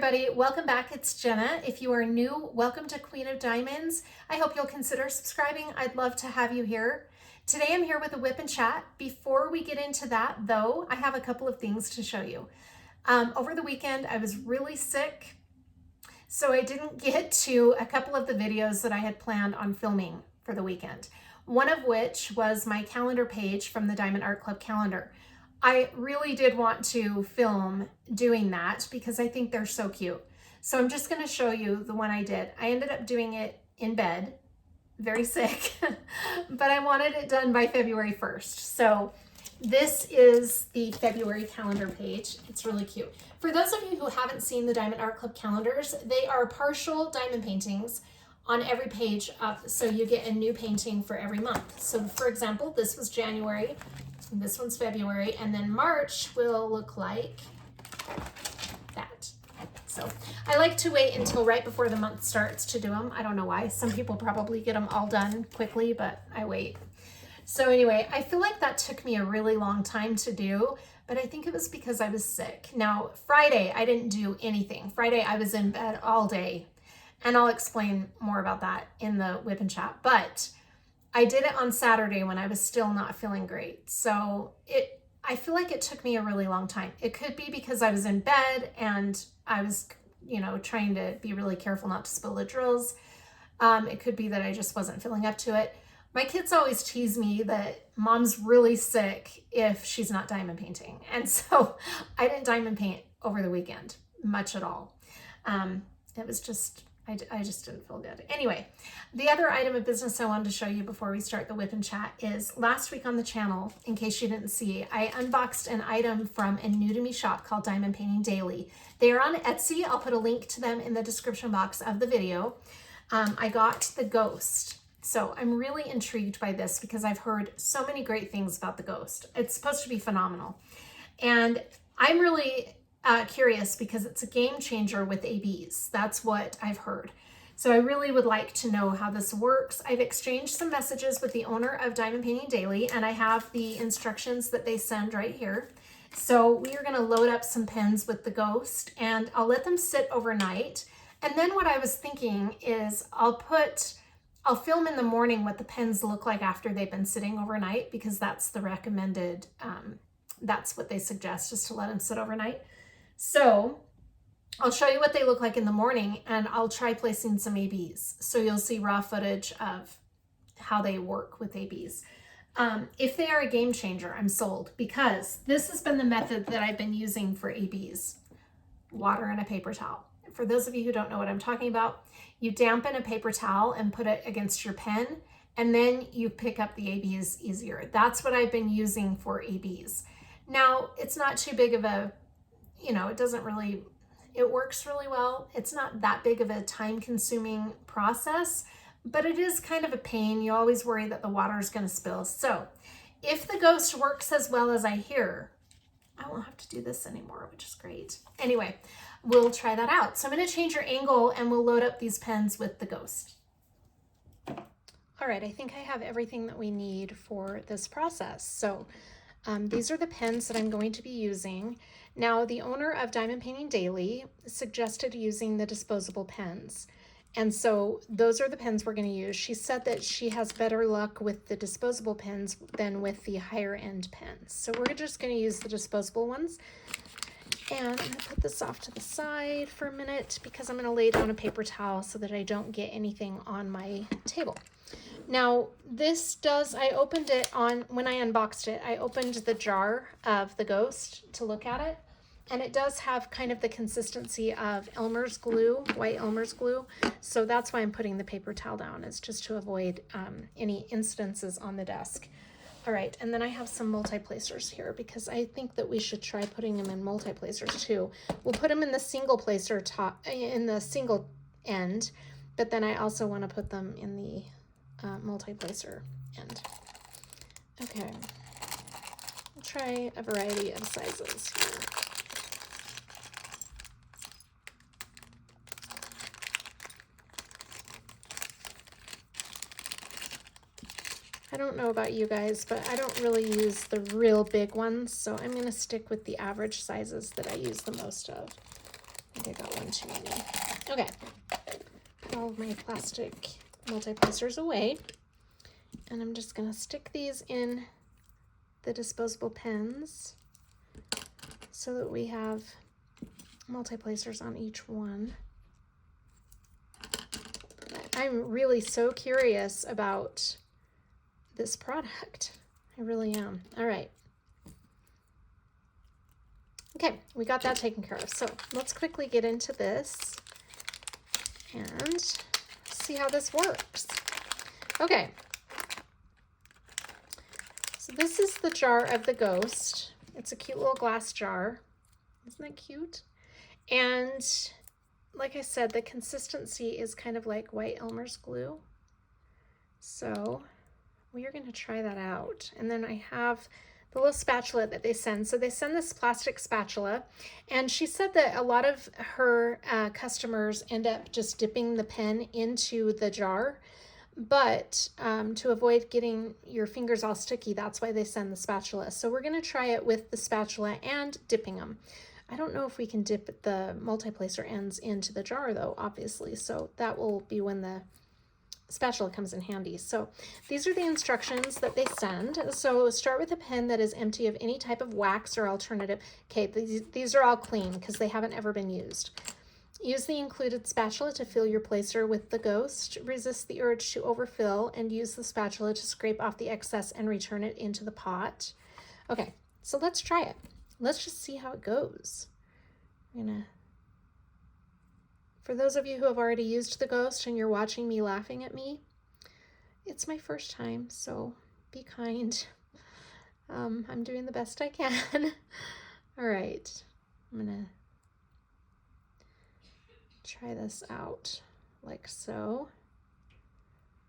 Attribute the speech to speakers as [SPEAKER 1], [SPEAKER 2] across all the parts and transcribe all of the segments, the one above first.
[SPEAKER 1] everybody, welcome back. It's Jenna. If you are new, welcome to Queen of Diamonds. I hope you'll consider subscribing. I'd love to have you here. Today I'm here with a WIP and Chat. Before we get into that though, I have a couple of things to show you. Over the weekend I was really sick, so I didn't get to a couple of the videos that I had planned on filming for the weekend. One of which was my calendar page from the Diamond Art Club calendar. I really did want to film doing that because I think they're so cute. So I'm just going to show you the one I did. I ended up doing it in bed, very sick, but I wanted it done by February 1st. So this is the February calendar page. It's really cute. For those of you who haven't seen the Diamond Art Club calendars, they are partial diamond paintings on every page up, so you get a new painting for every month. So for example, this was January, and this one's February, and then March will look like that. So I like to wait until right before the month starts to do them. I don't know why. Some people probably get them all done quickly, but I wait. So anyway, I feel like that took me a really long time to do, but I think it was because I was sick. Now, Friday, I didn't do anything. Friday, I was in bed all day, and I'll explain more about that in the WIP and Chat, but I did it on Saturday when I was still not feeling great. So I feel like it took me a really long time. It could be because I was in bed and I was, trying to be really careful not to spill the drills. It could be that I just wasn't feeling up to it. My kids always tease me that mom's really sick if she's not diamond painting. And so I didn't diamond paint over the weekend, much at all. It was just, I just didn't feel good. Anyway, the other item of business I wanted to show you before we start the WIP and Chat is last week on the channel, in case you didn't see, I unboxed an item from a new to me shop called Diamond Painting Daily. They are on Etsy. I'll put a link to them in the description box of the video. I got the Ghost. So I'm really intrigued by this because I've heard so many great things about the Ghost. It's supposed to be phenomenal. And I'm really curious because it's a game changer with ABs. That's what I've heard. So I really would like to know how this works. I've exchanged some messages with the owner of Diamond Painting Daily, and I have the instructions that they send right here. So we are going to load up some pens with the Ghost, and I'll let them sit overnight. And then what I was thinking is I'll film in the morning what the pens look like after they've been sitting overnight, because that's the recommended, that's what they suggest, is to let them sit overnight. So I'll show you what they look like in the morning, and I'll try placing some ABs. So you'll see raw footage of how they work with ABs. If they are a game changer, I'm sold, because this has been the method that I've been using for ABs. Water and a paper towel. For those of you who don't know what I'm talking about, you dampen a paper towel and put it against your pen, and then you pick up the ABs easier. That's what I've been using for ABs. Now, it's not too big of a, it works really well. It's not that big of a time-consuming process, but it is kind of a pain. You always worry that the water is going to spill. So if the Ghost works as well as I hear, I won't have to do this anymore, which is great. Anyway, we'll try that out. So I'm going to change your angle, and we'll load up these pens with the Ghost. All right, I think I have everything that we need for this process. So these are the pens that I'm going to be using. Now, the owner of Diamond Painting Daily suggested using the disposable pens. And so those are the pens we're going to use. She said that she has better luck with the disposable pens than with the higher end pens. So we're just going to use the disposable ones. And I'm going to put this off to the side for a minute because I'm going to lay down a paper towel so that I don't get anything on my table. Now, I opened it when I unboxed it, I opened the jar of the Ghost to look at it. And it does have kind of the consistency of Elmer's glue, white Elmer's glue. So that's why I'm putting the paper towel down. It's just to avoid any incidences on the desk. All right, and then I have some multi-placers here because I think that we should try putting them in multi-placers too. We'll put them in the single placer in the single end, but then I also want to put them in the multi-placer end. Okay, we'll try a variety of sizes here. I don't know about you guys, but I don't really use the real big ones, so I'm going to stick with the average sizes that I use the most of. I think I got one too many. Okay, put all of my plastic multi-placers away. And I'm just gonna stick these in the disposable pens so that we have multi-placers on each one. I'm really so curious about this product. I really am. All right. Okay, we got that taken care of. So let's quickly get into this and see how this works. Okay. So this is the jar of the ghost. It's a cute little glass jar. Isn't that cute? And like I said, the consistency is kind of like white Elmer's glue. So we are going to try that out. And then I have the little spatula that they send. So they send this plastic spatula. And she said that a lot of her customers end up just dipping the pen into the jar. But to avoid getting your fingers all sticky, that's why they send the spatula. So we're going to try it with the spatula and dipping them. I don't know if we can dip the multi-placer ends into the jar though, obviously. So that will be when the spatula comes in handy. So these are the instructions that they send. So start with a pen that is empty of any type of wax or alternative. Okay, these are all clean because they haven't ever been used. Use the included spatula to fill your placer with the ghost. Resist the urge to overfill and use the spatula to scrape off the excess and return it into the pot. Okay, so let's try it. Let's just see how it goes. For those of you who have already used the ghost and you're watching me laughing at me, it's my first time, so be kind. I'm doing the best I can. All right, I'm gonna try this out like so,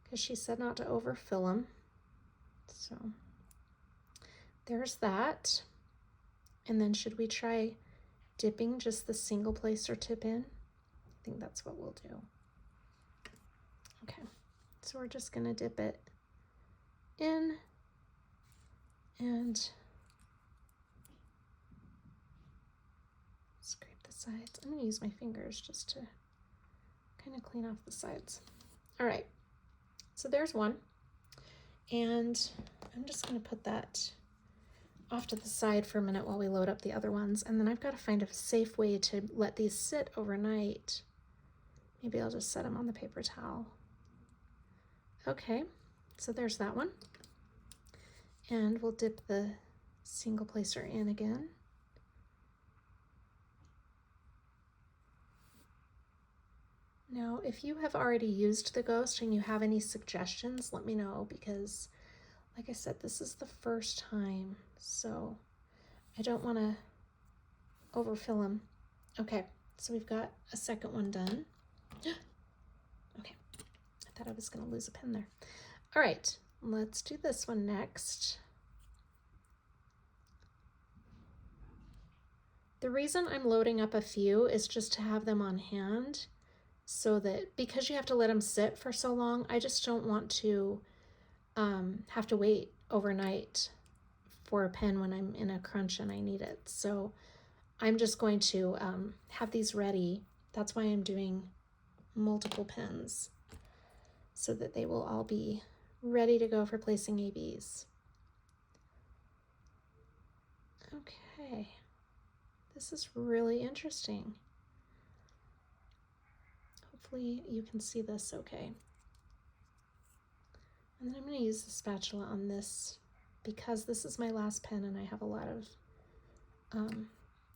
[SPEAKER 1] because she said not to overfill them. So there's that. And then should we try dipping just the single placer tip in? I think that's what we'll do. Okay, so we're just gonna dip it in and scrape the sides. I'm gonna use my fingers just to kind of clean off the sides. All right, so there's one. And I'm just gonna put that off to the side for a minute while we load up the other ones. And then I've got to find a safe way to let these sit overnight. Maybe I'll just set them on the paper towel. Okay, so there's that one. And we'll dip the single placer in again. Now, if you have already used the ghost and you have any suggestions, let me know, because like I said, this is the first time, so I don't want to overfill them. Okay, so we've got a second one done. Okay, I thought I was going to lose a pen there. All right, let's do this one next. The reason I'm loading up a few is just to have them on hand, so that because you have to let them sit for so long, I just don't want to have to wait overnight for a pen when I'm in a crunch and I need it. So I'm just going to have these ready. That's why I'm doing multiple pens, so that they will all be ready to go for placing ABs. Okay, this is really interesting. Hopefully you can see this okay. And then I'm going to use the spatula on this because this is my last pen and I have a lot of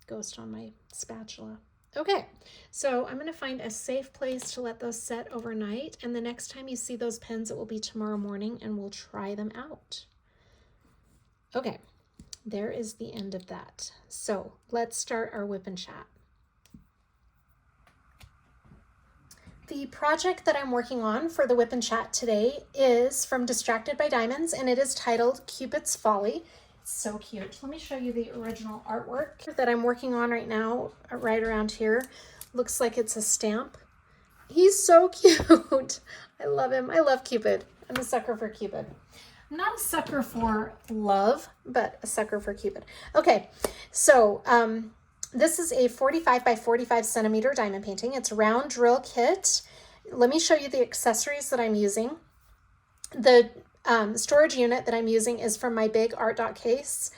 [SPEAKER 1] ghost on my spatula. Okay, so I'm going to find a safe place to let those set overnight, and the next time you see those pens, it will be tomorrow morning, and we'll try them out. Okay, there is the end of that. So let's start our WIP and Chat. The project that I'm working on for the WIP and Chat today is from Distracted by Diamonds, and it is titled Cupid's Folly. It's so cute. Let me show you the original artwork that I'm working on right now, right around here. Looks like it's a stamp. He's so cute. I love him. I love Cupid. I'm a sucker for Cupid. I'm not a sucker for love, but a sucker for Cupid. Okay, so This is a 45 by 45 centimeter diamond painting. It's round drill kit. Let me show you the accessories that I'm using. The storage unit that I'm using is from my big art dot case,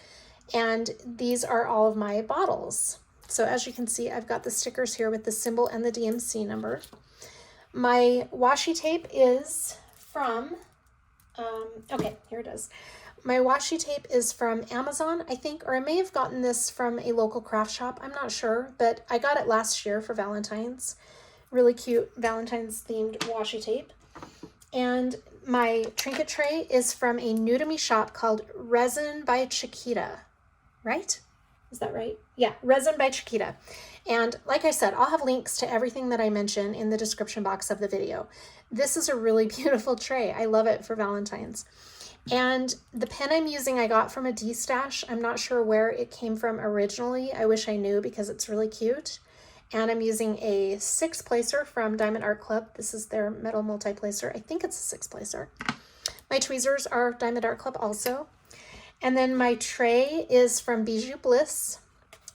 [SPEAKER 1] and these are all of my bottles. So as you can see, I've got the stickers here with the symbol and the DMC number. My washi tape is from, okay, here it is. My washi tape is from Amazon, I think, or I may have gotten this from a local craft shop. I'm not sure, but I got it last year for Valentine's. Really cute Valentine's themed washi tape. And my Trinket Tray is from a new to me shop called ResinByChiquita, right? Is that right? Yeah, ResinByChiquita. And like I said, I'll have links to everything that I mention in the description box of the video. This is a really beautiful tray. I love it for Valentine's. And the pen I'm using I got from a D-stash. I'm not sure where it came from originally. I wish I knew because it's really cute. And I'm using a 6-placer from Diamond Art Club. This is their metal multi-placer. I think it's a 6-placer. My tweezers are Diamond Art Club also. And then my tray is from Bijou Bliss.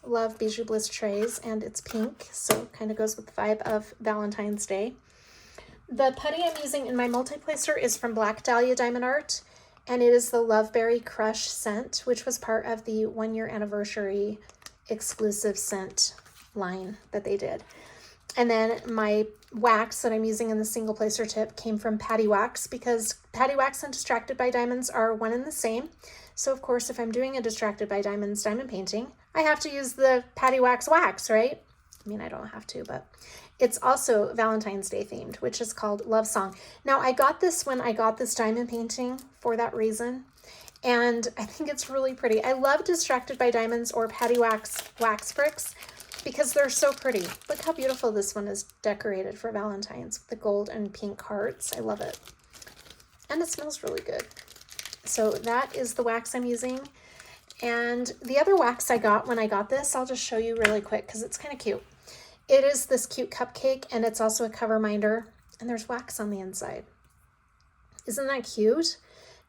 [SPEAKER 1] Love Bijou Bliss trays, and it's pink, so it kind of goes with the vibe of Valentine's Day. The putty I'm using in my multi-placer is from Black Dahlia Diamond Art, and it is the Loveberry Crush scent, which was part of the 1-year anniversary exclusive scent line that they did. And then my wax that I'm using in the single placer tip came from PaddyWaxx, because PaddyWaxx and Distracted by Diamonds are one and the same. So of course, if I'm doing a Distracted by Diamonds diamond painting, I have to use the PaddyWaxx wax, right? I mean, I don't have to, but it's also Valentine's Day themed, which is called Love Song. Now, I got this when I got this diamond painting for that reason, and I think it's really pretty. I love Distracted by Diamonds or PaddyWaxx wax bricks because they're so pretty. Look how beautiful this one is decorated for Valentine's with the gold and pink hearts. I love it. And it smells really good. So that is the wax I'm using. And the other wax I got when I got this, I'll just show you really quick because it's kind of cute. It is this cute cupcake, and it's also a Coverminder, and there's wax on the inside. Isn't that cute?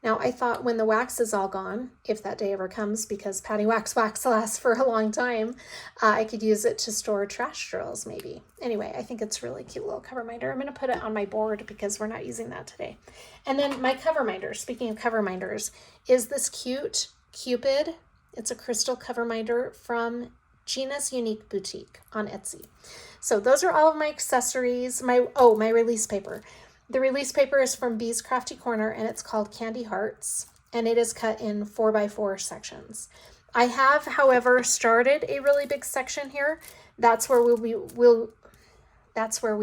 [SPEAKER 1] Now, I thought when the wax is all gone, if that day ever comes, because PaddyWaxx wax lasts for a long time, I could use it to store trash drills maybe. Anyway, I think it's really cute little Coverminder. I'm going to put it on my board because we're not using that today. And then my Coverminder, speaking of Coverminders, is this cute Cupid. It's a crystal Coverminder from GinasUniqueBoutique on Etsy. So those are all of my accessories. My release paper. The release paper is from BeesCraftyCorners, and it's called Candy Hearts, and it is cut in 4x4 sections. I have, however, started a really big section here. That's where we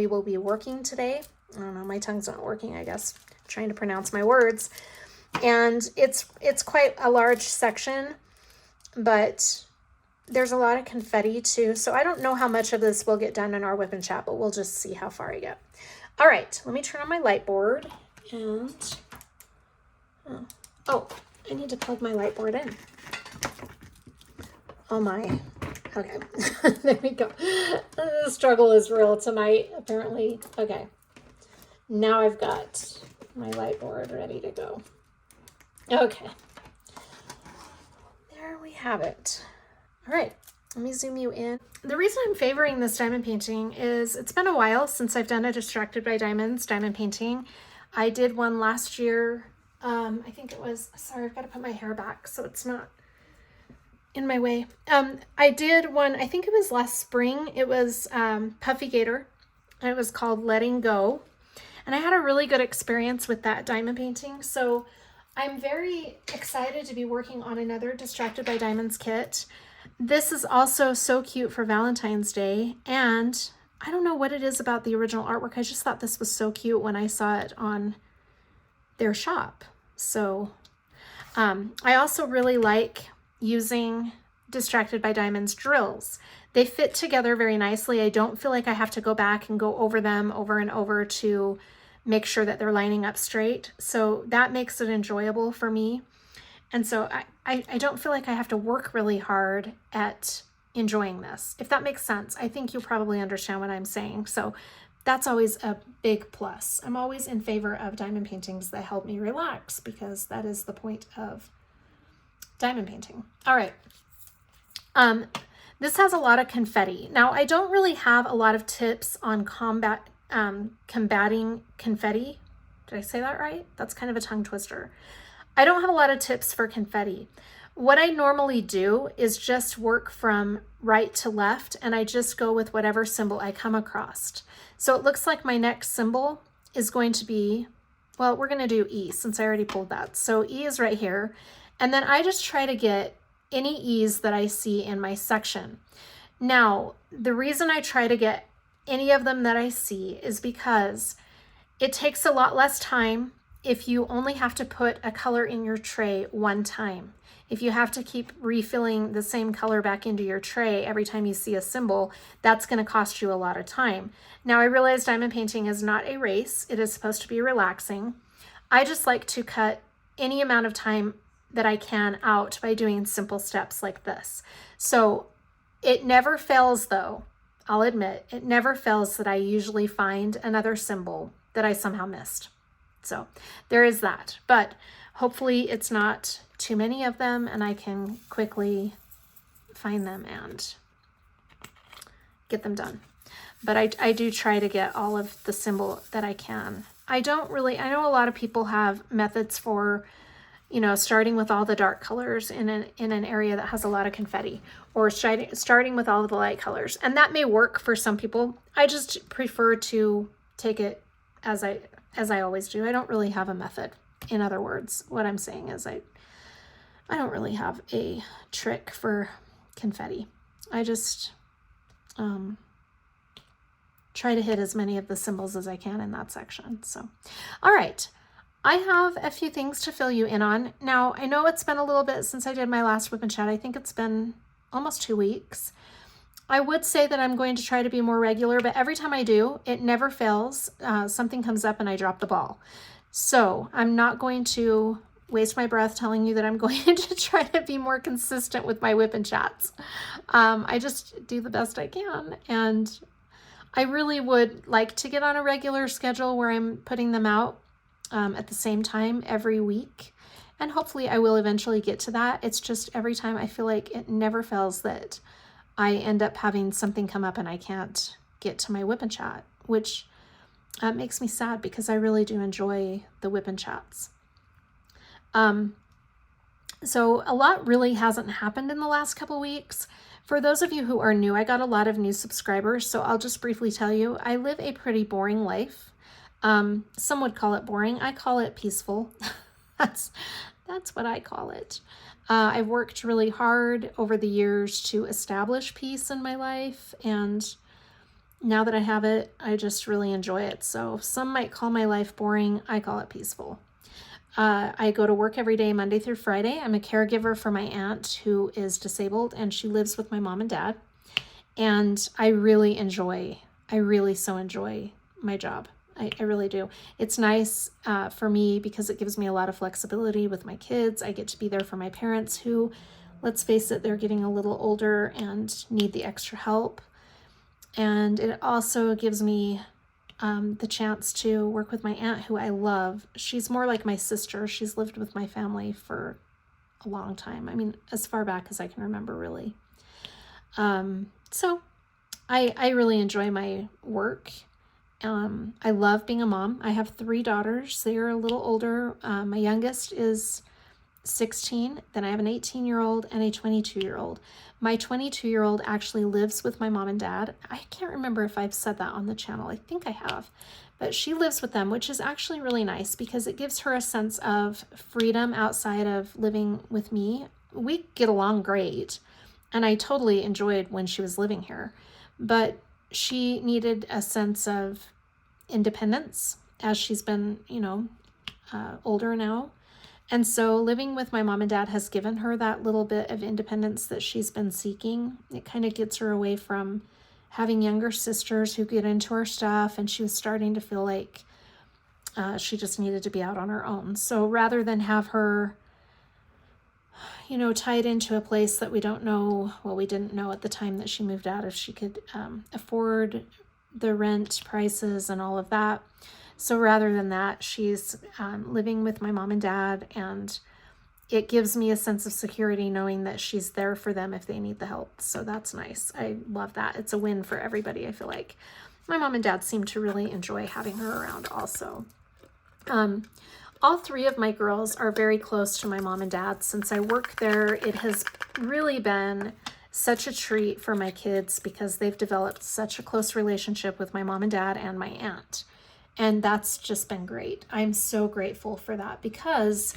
[SPEAKER 1] will be working today. I don't know, my tongue's not working, I guess. I'm trying to pronounce my words. And it's quite a large section, but there's a lot of confetti too. So I don't know how much of this will get done in our WIP and Chat, but we'll just see how far I get. All right, let me turn on my light board and, oh, I need to plug my light board in. Oh my, okay, there we go. The struggle is real tonight, apparently. Okay, now I've got my light board ready to go. Okay, there we have it. All right, let me zoom you in. The reason I'm favoring this diamond painting is it's been a while since I've done a Distracted by Diamonds diamond painting. I did one last year. I think it was, sorry, I've got to put my hair back so it's not in my way. I did one, I think it was last spring. It was Puffy Gator, and it was called Letting Go. And I had a really good experience with that diamond painting. So I'm very excited to be working on another Distracted by Diamonds kit. This is also so cute for Valentine's Day, and I don't know what it is about the original artwork. I just thought this was so cute when I saw it on their shop. So I also really like using Distracted by Diamonds drills. They fit together very nicely. I don't feel like I have to go back and go over them over and over to make sure that they're lining up straight. So that makes it enjoyable for me. And so I don't feel like I have to work really hard at enjoying this. If that makes sense, I think you'll probably understand what I'm saying. So that's always a big plus. I'm always in favor of diamond paintings that help me relax because that is the point of diamond painting. All right. This has a lot of confetti. Now, I don't really have a lot of tips on combating confetti. Did I say that right? That's kind of a tongue twister. I don't have a lot of tips for confetti. What I normally do is just work from right to left, and I just go with whatever symbol I come across. So it looks like my next symbol is going to be, well, we're going to do E since I already pulled that. So E is right here. And then I just try to get any E's that I see in my section. Now, the reason I try to get any of them that I see is because it takes a lot less time if you only have to put a color in your tray one time. If you have to keep refilling the same color back into your tray every time you see a symbol, that's going to cost you a lot of time. Now, I realize diamond painting is not a race. It is supposed to be relaxing. I just like to cut any amount of time that I can out by doing simple steps like this. So it never fails though. I'll admit, it never fails that I usually find another symbol that I somehow missed. So there is that, but hopefully it's not too many of them and I can quickly find them and get them done. But I do try to get all of the symbol that I can. I know a lot of people have methods for, you know, starting with all the dark colors in an area that has a lot of confetti, or starting with all of the light colors. And that may work for some people. I just prefer to take it as I always do. I don't really have a method. In other words, what I'm saying is I don't really have a trick for confetti. I just try to hit as many of the symbols as I can in that section. So, all right. I have a few things to fill you in on. Now, I know it's been a little bit since I did my last WIP and Chat. I think it's been almost 2 weeks. I would say that I'm going to try to be more regular, but every time I do, it never fails. Something comes up and I drop the ball. So I'm not going to waste my breath telling you that I'm going to try to be more consistent with my WIP and Chats. I just do the best I can. And I really would like to get on a regular schedule where I'm putting them out at the same time every week. And hopefully I will eventually get to that. It's just every time I feel like it never fails that I end up having something come up and I can't get to my WIP and Chat, which makes me sad because I really do enjoy the WIP and Chats. So a lot really hasn't happened in the last couple weeks. For those of you who are new, I got a lot of new subscribers, so I'll just briefly tell you, I live a pretty boring life. Some would call it boring. I call it peaceful. That's what I call it. I've worked really hard over the years to establish peace in my life, and now that I have it, I just really enjoy it. So some might call my life boring. I call it peaceful. I go to work every day, Monday through Friday. I'm a caregiver for my aunt who is disabled, and she lives with my mom and dad. And I really so enjoy my job. I really do. It's nice for me because it gives me a lot of flexibility with my kids. I get to be there for my parents who, let's face it, they're getting a little older and need the extra help. And it also gives me the chance to work with my aunt who I love. She's more like my sister. She's lived with my family for a long time. I mean, as far back as I can remember, really. So I really enjoy my work. I love being a mom. I have 3 daughters. They're a little older. My youngest is 16. Then I have an 18-year-old and a 22-year-old. My 22-year-old actually lives with my mom and dad. I can't remember if I've said that on the channel. I think I have. But she lives with them, which is actually really nice because it gives her a sense of freedom outside of living with me. We get along great, and I totally enjoyed when she was living here. But she needed a sense of independence as she's been, older now. And so living with my mom and dad has given her that little bit of independence that she's been seeking. It kind of gets her away from having younger sisters who get into her stuff, and she was starting to feel like she just needed to be out on her own. So rather than have her, tied into a place that we don't know, well, we didn't know at the time that she moved out if she could afford the rent prices and all of that. So rather than that, she's living with my mom and dad, and it gives me a sense of security knowing that she's there for them if they need the help. So that's nice. I love that. It's a win for everybody, I feel like. My mom and dad seem to really enjoy having her around also. All three of my girls are very close to my mom and dad. Since I work there, it has really been such a treat for my kids because they've developed such a close relationship with my mom and dad and my aunt. And that's just been great. I'm so grateful for that because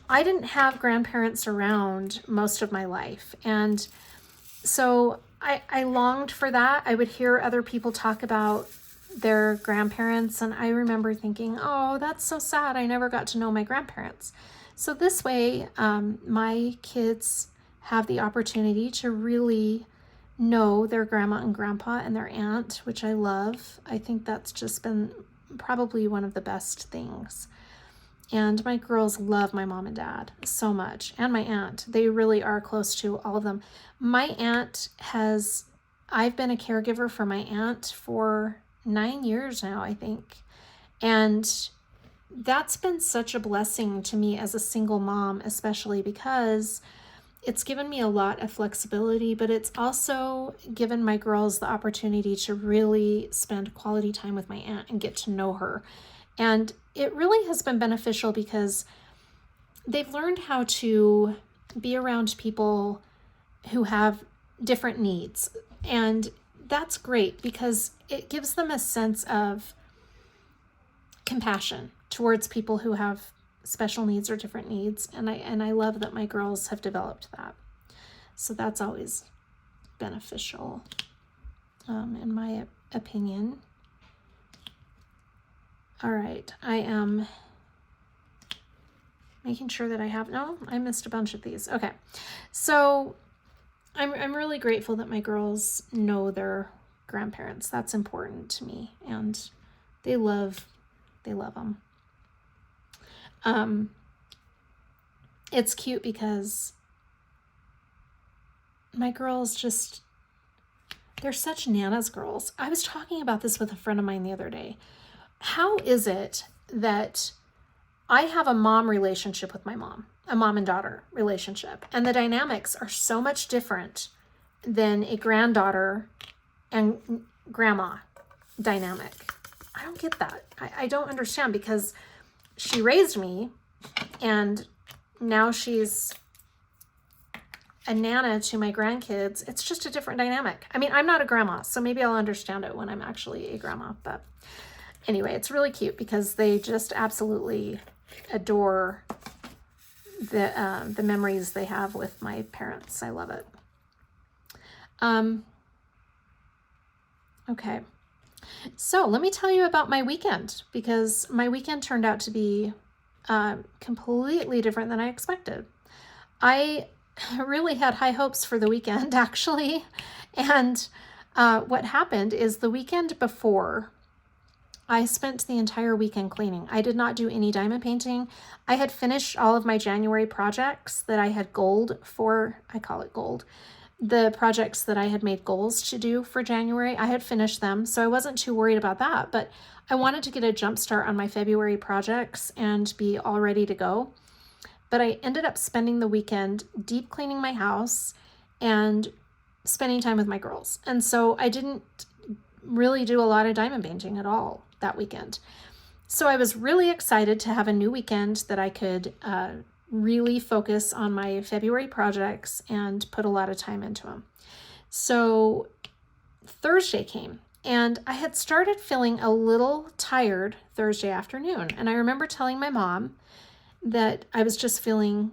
[SPEAKER 1] I didn't have grandparents around most of my life. And so I longed for that. I would hear other people talk about their grandparents, and I remember thinking, oh, that's so sad. I never got to know my grandparents. So this way, my kids have the opportunity to really know their grandma and grandpa and their aunt, which I love. I think that's just been probably one of the best things. And my girls love my mom and dad so much, and my aunt. They really are close to all of them. My aunt I've been a caregiver for my aunt for 9 years now, I think. And that's been such a blessing to me as a single mom, especially because it's given me a lot of flexibility, but it's also given my girls the opportunity to really spend quality time with my aunt and get to know her. And it really has been beneficial because they've learned how to be around people who have different needs. And that's great because it gives them a sense of compassion towards people who have special needs or different needs. And I love that my girls have developed that. So that's always beneficial, in my opinion. All right, I am making sure that I missed a bunch of these. Okay, so I'm really grateful that my girls know their grandparents. That's important to me, and they love them. It's cute because my girls they're such Nana's girls. I was talking about this with a friend of mine the other day. How is it that I have a mom relationship with my mom, a mom and daughter relationship, and the dynamics are so much different than a granddaughter and grandma dynamic? I don't get that. I don't understand, because she raised me and now she's a Nana to my grandkids. It's just a different dynamic. I mean, I'm not a grandma, so maybe I'll understand it when I'm actually a grandma. But anyway, it's really cute because they just absolutely adore the memories they have with my parents. I love it. Okay. So let me tell you about my weekend, because my weekend turned out to be completely different than I expected. I really had high hopes for the weekend, actually. And what happened is the weekend before, I spent the entire weekend cleaning. I did not do any diamond painting. I had finished all of my January projects that I had gold for. I call it gold. The projects that I had made goals to do for January, I had finished them, so I wasn't too worried about that. But I wanted to get a jump start on my February projects and be all ready to go. But I ended up spending the weekend deep cleaning my house and spending time with my girls. And so I didn't really do a lot of diamond painting at all that weekend. So I was really excited to have a new weekend that I could really focus on my February projects and put a lot of time into them. So Thursday came, and I had started feeling a little tired Thursday afternoon. And I remember telling my mom that I was just feeling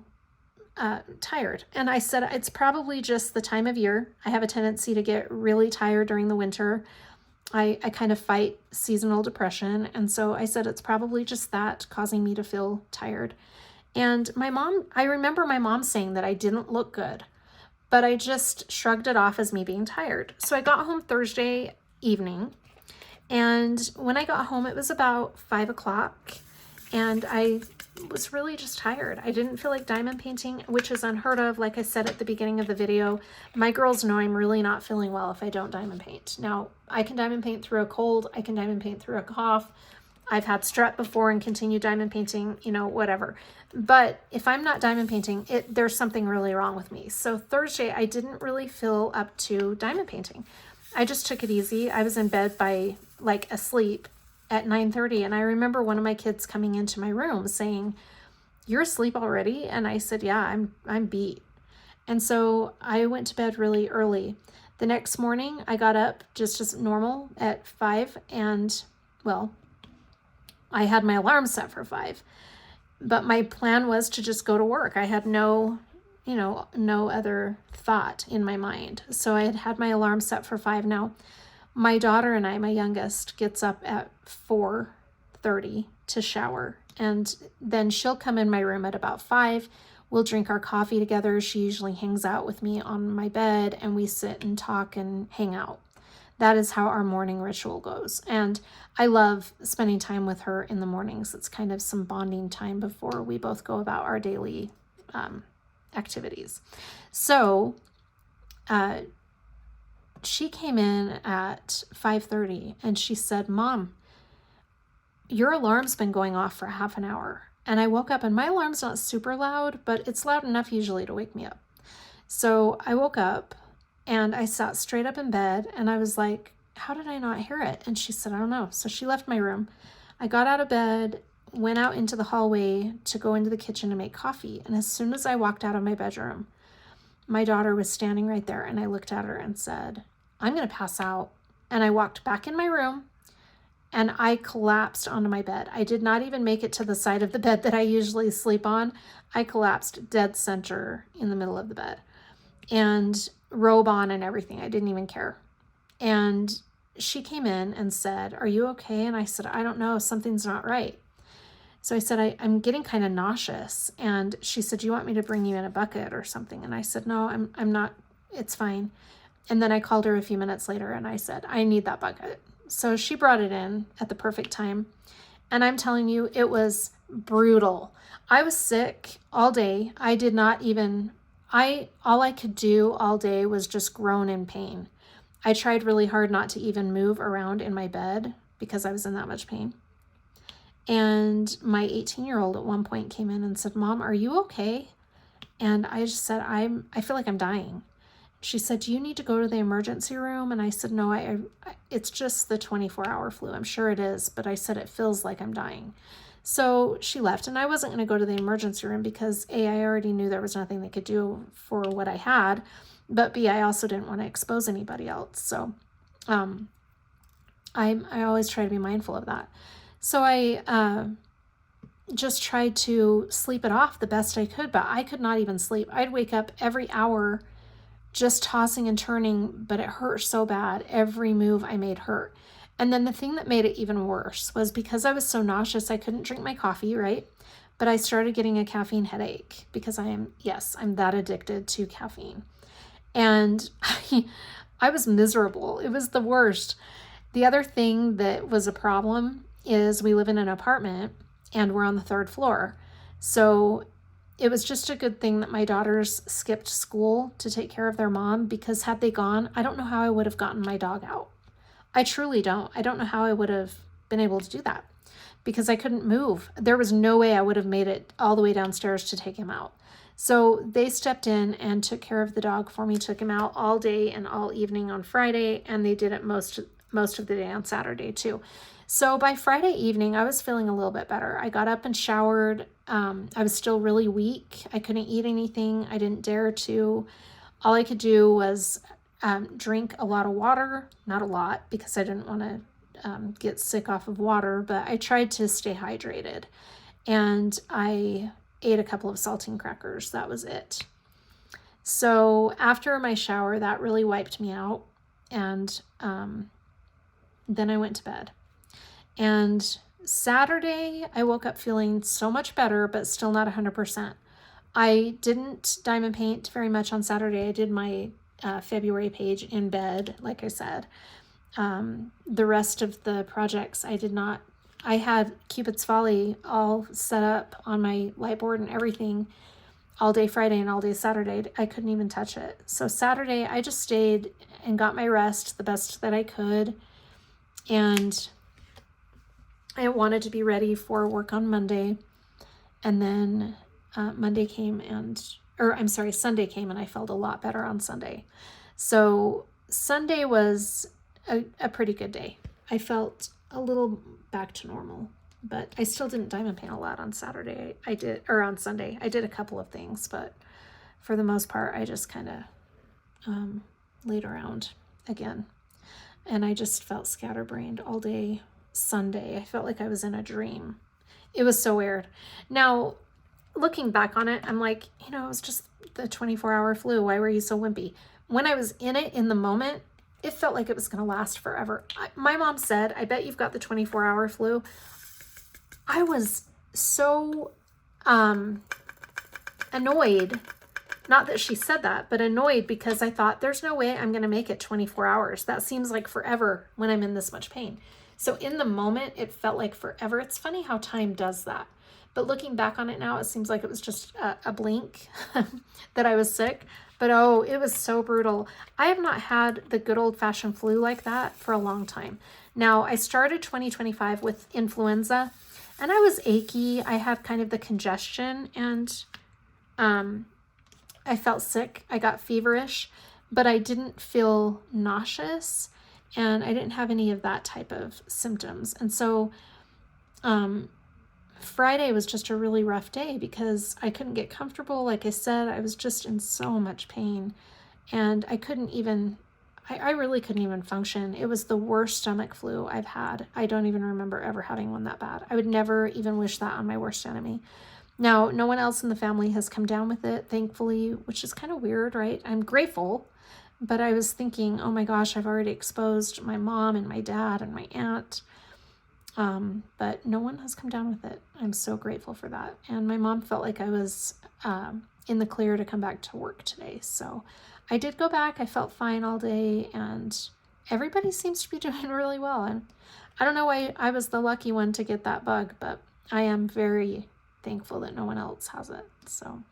[SPEAKER 1] tired. And I said, it's probably just the time of year. I have a tendency to get really tired during the winter. I kind of fight seasonal depression. And so I said, it's probably just that causing me to feel tired. And I remember my mom saying that I didn't look good, but I just shrugged it off as me being tired. So I got home Thursday evening, and when I got home, it was about 5 o'clock, and I was really just tired. I didn't feel like diamond painting, which is unheard of. Like I said at the beginning of the video, my girls know I'm really not feeling well if I don't diamond paint. Now, I can diamond paint through a cold, I can diamond paint through a cough, I've had strep before and continued diamond painting, you know, whatever. But if I'm not diamond painting, there's something really wrong with me. So Thursday, I didn't really feel up to diamond painting. I just took it easy. I was in bed by like asleep at 9:30. And I remember one of my kids coming into my room saying, "You're asleep already?" And I said, "Yeah, I'm beat." And so I went to bed really early. The next morning, I got up just as normal at 5, and well, I had my alarm set for 5, but my plan was to just go to work. I had no other thought in my mind. So I had my alarm set for 5. Now, my daughter and I, my youngest, gets up at 4:30 to shower, and then she'll come in my room at about 5. We'll drink our coffee together. She usually hangs out with me on my bed, and we sit and talk and hang out. That is how our morning ritual goes. And I love spending time with her in the mornings. It's kind of some bonding time before we both go about our daily activities. So she came in at 5:30 and she said, "Mom, your alarm's been going off for half an hour." And I woke up, and my alarm's not super loud, but it's loud enough usually to wake me up. So I woke up and I sat straight up in bed, and I was like, "How did I not hear it?" And she said, "I don't know." So she left my room. I got out of bed, went out into the hallway to go into the kitchen to make coffee. And as soon as I walked out of my bedroom, my daughter was standing right there, and I looked at her and said, "I'm going to pass out." And I walked back in my room, and I collapsed onto my bed. I did not even make it to the side of the bed that I usually sleep on. I collapsed dead center in the middle of the bed, and robe on and everything. I didn't even care. And she came in and said, "Are you okay?" And I said, "I don't know. Something's not right." So I said, I'm getting kind of nauseous. And she said, "Do you want me to bring you in a bucket or something?" And I said, "No, I'm not. It's fine." And then I called her a few minutes later and I said, "I need that bucket." So she brought it in at the perfect time. And I'm telling you, it was brutal. I was sick all day. I did not even, all I could do all day was just groan in pain. I tried really hard not to even move around in my bed because I was in that much pain. And my 18-year-old at one point came in and said, "Mom, are you okay?" And I just said, I feel like I'm dying." She said, "Do you need to go to the emergency room?" And I said, "No, it's just the 24-hour flu. I'm sure it is." But I said, "It feels like I'm dying." So she left, and I wasn't going to go to the emergency room because A, I already knew there was nothing they could do for what I had, but B, I also didn't want to expose anybody else. So I always try to be mindful of that. So I just tried to sleep it off the best I could, but I could not even sleep. I'd wake up every hour just tossing and turning, but it hurt so bad. Every move I made hurt. And then the thing that made it even worse was because I was so nauseous, I couldn't drink my coffee, right? But I started getting a caffeine headache because I'm that addicted to caffeine. And I was miserable. It was the worst. The other thing that was a problem is we live in an apartment and we're on the 3rd floor. So it was just a good thing that my daughters skipped school to take care of their mom, because had they gone, I don't know how I would have gotten my dog out. I truly don't. I don't know how I would have been able to do that because I couldn't move. There was no way I would have made it all the way downstairs to take him out. So they stepped in and took care of the dog for me, took him out all day and all evening on Friday, and they did it most of the day on Saturday too. So by Friday evening, I was feeling a little bit better. I got up and showered. I was still really weak. I couldn't eat anything. I didn't dare to. All I could do was drink a lot of water. Not a lot, because I didn't want to get sick off of water, but I tried to stay hydrated. And I ate a couple of saltine crackers. That was it. So after my shower, that really wiped me out. And then I went to bed. And Saturday, I woke up feeling so much better, but still not 100%. I didn't diamond paint very much on Saturday. I did my February page in bed, like I said. The rest of the projects I did not. I had Cupid's Folly all set up on my light board and everything all day Friday and all day Saturday. I couldn't even touch it. So Saturday, I just stayed and got my rest the best that I could. And I wanted to be ready for work on Monday, and then Sunday came and I felt a lot better on Sunday. So Sunday was a pretty good day. I felt a little back to normal, but I still didn't diamond paint a lot on Saturday. On Sunday. I did a couple of things, but for the most part, I just kind of laid around again. And I just felt scatterbrained all day Sunday. I felt like I was in a dream. It was so weird. Now, looking back on it, I'm like, it was just the 24-hour flu. Why were you so wimpy? When I was in it in the moment, it felt like it was going to last forever. My mom said, I bet you've got the 24-hour flu. I was so annoyed. Not that she said that, but annoyed because I thought there's no way I'm going to make it 24 hours. That seems like forever when I'm in this much pain. So in the moment, it felt like forever. It's funny how time does that. But looking back on it now, it seems like it was just a blink that I was sick. But oh, it was so brutal. I have not had the good old-fashioned flu like that for a long time. Now, I started 2025 with influenza, and I was achy. I had kind of the congestion, and I felt sick. I got feverish, but I didn't feel nauseous, and I didn't have any of that type of symptoms. And so Friday was just a really rough day because I couldn't get comfortable. Like I said, I was just in so much pain, and I really couldn't even function. It was the worst stomach flu I've had. I don't even remember ever having one that bad. I would never even wish that on my worst enemy. Now, no one else in the family has come down with it, thankfully, which is kind of weird, right? I'm grateful, but I was thinking, oh my gosh, I've already exposed my mom and my dad and my aunt. But no one has come down with it. I'm so grateful for that. And my mom felt like I was in the clear to come back to work today. So I did go back. I felt fine all day, and everybody seems to be doing really well. And I don't know why I was the lucky one to get that bug, but I am very thankful that no one else has it. So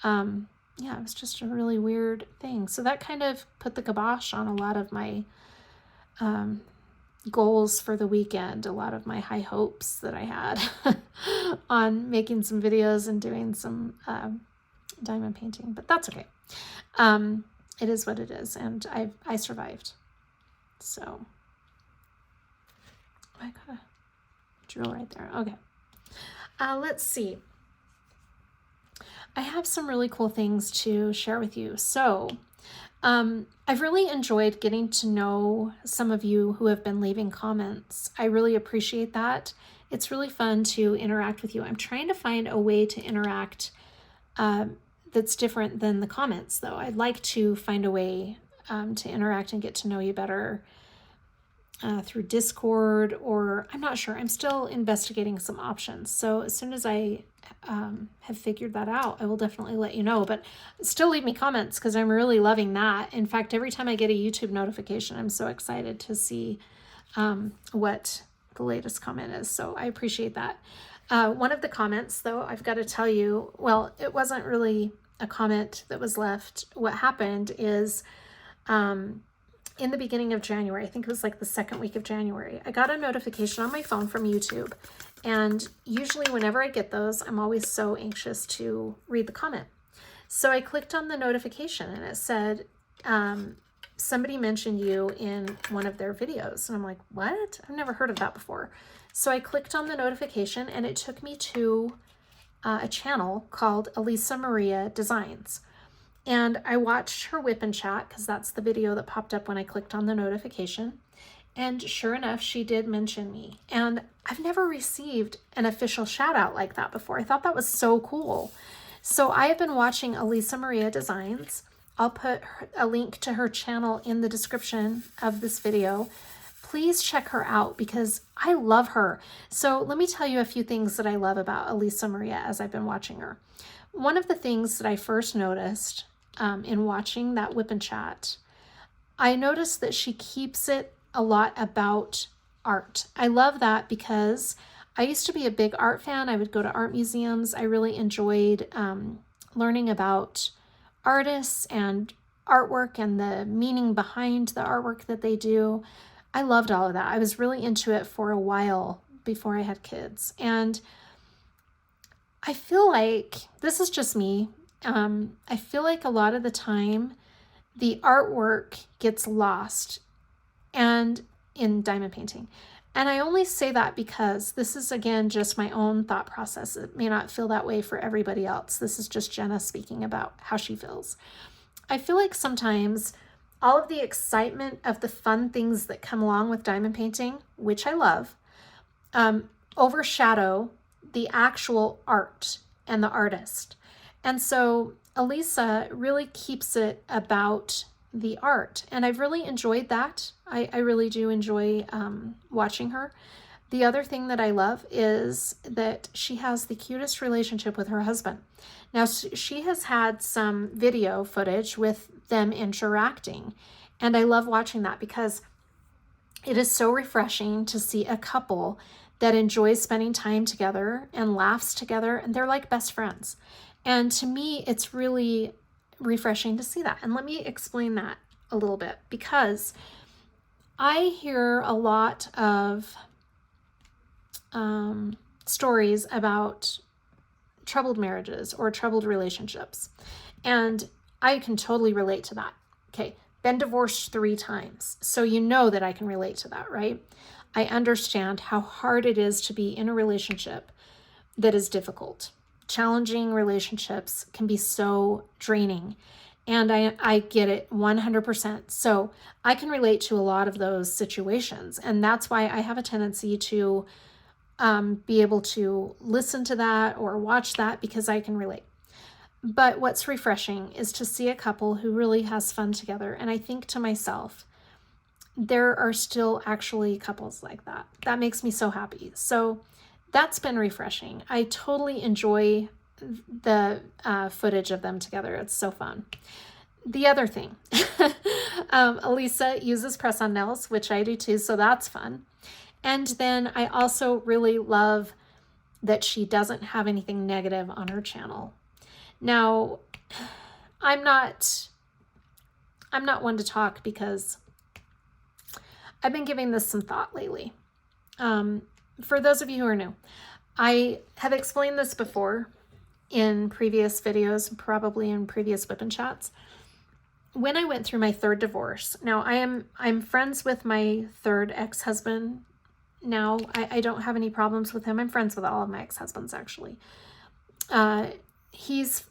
[SPEAKER 1] yeah, it was just a really weird thing. So that kind of put the kibosh on a lot of my goals for the weekend, a lot of my high hopes that I had on making some videos and doing some diamond painting, but that's okay. It is what it is, and I survived. So I got a drill right there. Okay. Let's see. I have some really cool things to share with you. So I've really enjoyed getting to know some of you who have been leaving comments. I really appreciate that. It's really fun to interact with you. I'm trying to find a way to interact that's different than the comments, though. I'd like to find a way to interact and get to know you better through Discord, or I'm not sure. I'm still investigating some options. So as soon as I have figured that out, I will definitely let you know. But still leave me comments because I'm really loving that. In fact, every time I get a YouTube notification, I'm so excited to see what the latest comment is. So I appreciate that. One of the comments, though, I've got to tell you, well, it wasn't really a comment that was left. What happened is in the beginning of January, I think it was like the second week of January, I got a notification on my phone from YouTube. And usually whenever I get those, I'm always so anxious to read the comment. So I clicked on the notification and it said, somebody mentioned you in one of their videos. And I'm like, what? I've never heard of that before. So I clicked on the notification and it took me to a channel called Elisa Maria Designs. And I watched her whip and chat because that's the video that popped up when I clicked on the notification. And sure enough, she did mention me. And I've never received an official shout out like that before. I thought that was so cool. So I have been watching Elisa Maria Designs. I'll put a link to her channel in the description of this video. Please check her out because I love her. So let me tell you a few things that I love about Elisa Maria as I've been watching her. One of the things that I first noticed in watching that whip and chat, I noticed that she keeps it a lot about art. I love that because I used to be a big art fan. I would go to art museums. I really enjoyed learning about artists and artwork and the meaning behind the artwork that they do. I loved all of that. I was really into it for a while before I had kids. And I feel like, this is just me, I feel like a lot of the time the artwork gets lost and in diamond painting. And I only say that because this is, again, just my own thought process. It may not feel that way for everybody else. This is just Jenna speaking about how she feels. I feel like sometimes all of the excitement of the fun things that come along with diamond painting, which I love, overshadow the actual art and the artist. And so Elisa really keeps it about the art, and I've really enjoyed that. I really do enjoy watching her. The other thing that I love is that she has the cutest relationship with her husband. Now, she has had some video footage with them interacting, and I love watching that because it is so refreshing to see a couple that enjoys spending time together and laughs together, and they're like best friends. And to me, it's really refreshing to see that. And let me explain that a little bit, because I hear a lot of stories about troubled marriages or troubled relationships, and I can totally relate to that. Okay, been divorced 3 times, so you know that I can relate to that, right? I understand how hard it is to be in a relationship that is difficult. Challenging relationships can be so draining, and I get it 100%. So I can relate to a lot of those situations, and that's why I have a tendency to be able to listen to that or watch that, because I can relate. But what's refreshing is to see a couple who really has fun together, and I think to myself, there are still actually couples like that. That makes me so happy. So that's been refreshing. I totally enjoy the footage of them together. It's so fun. The other thing, Elisa uses press-on nails, which I do too, so that's fun. And then I also really love that she doesn't have anything negative on her channel. Now, I'm not one to talk because I've been giving this some thought lately. For those of you who are new, I have explained this before in previous videos, probably in previous WIP and Chats. When I went through my 3rd divorce, now I'm friends with my 3rd ex-husband now. I don't have any problems with him. I'm friends with all of my ex-husbands, actually. He's